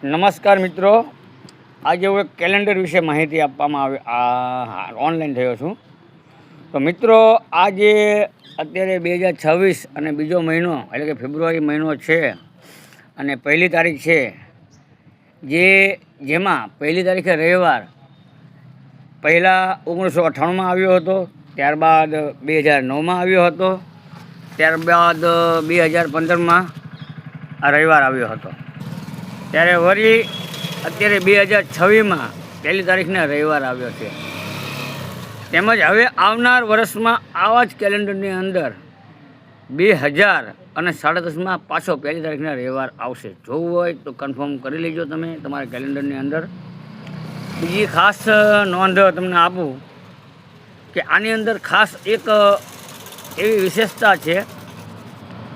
નમસ્કાર મિત્રો, આજે હું એક કેલેન્ડર વિશે માહિતી આપવામાં ઓનલાઈન થયો છું. તો મિત્રો, આજે અત્યારે 2026 અને બીજો મહિનો એટલે કે ફેબ્રુઆરી મહિનો છે અને 1લી તારીખ છે, જેમાં 1લી તારીખે રવિવાર પહેલાં 1998માં આવ્યો હતો, ત્યારબાદ 2009માં આવ્યો હતો, ત્યારબાદ 2015માં આ રવિવાર આવ્યો હતો. ત્યારે વળી અત્યારે 2026માં 1લી તારીખને રવિવાર આવ્યો છે. તેમજ હવે આવનાર વર્ષમાં આવા જ કેલેન્ડરની અંદર 2037માં પાછો 1લી તારીખના રવિવાર આવશે. જોવું હોય તો કન્ફર્મ કરી લેજો તમે તમારા કેલેન્ડરની અંદર. બીજી ખાસ નોંધ તમને આપું કે આની અંદર ખાસ એક એવી વિશેષતા છે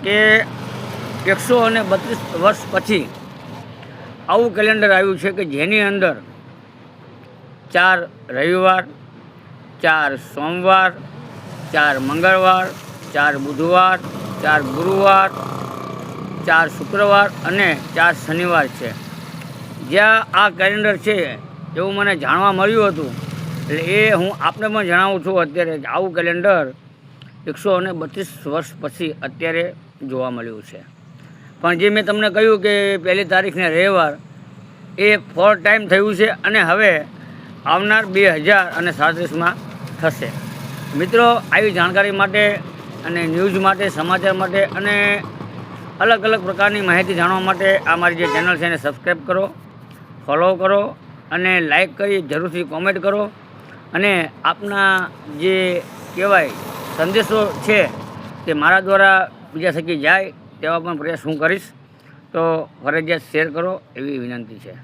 કે 132 વર્ષ પછી આવું કેલેન્ડર આવ્યું છે કે જેની અંદર 4 રવિવાર, 4 સોમવાર, 4 મંગળવાર, 4 બુધવાર, 4 ગુરુવાર, 4 શુક્રવાર અને 4 શનિવાર છે. જ્યાં આ કેલેન્ડર છે એવું મને જાણવા મળ્યું હતું, એટલે એ હું આપને પણ જણાવું છું અત્યારે કે આવું કેલેન્ડર 132 વર્ષ પછી અત્યારે જોવા મળ્યું છે. પણ જે મેં તમને કહ્યું કે 1લી તારીખને રવિવાર એ 4 ટાઈમ થયું છે અને હવે આવનાર 2037માં થશે. મિત્રો, આવી જાણકારી માટે અને ન્યૂઝ માટે, સમાચાર માટે અને અલગ અલગ પ્રકારની માહિતી જાણવા માટે આ મારી જે ચેનલ છે એને સબસ્ક્રાઈબ કરો, ફોલો કરો અને લાઈક કરી જરૂરથી કોમેન્ટ કરો. અને આપના જે કહેવાય સંદેશો છે તે મારા દ્વારા બીજા સુધી જાય તેવા પણ પ્રયાસ હું કરીશ. તો ફરજિયાત શેર કરો એવી વિનંતી છે.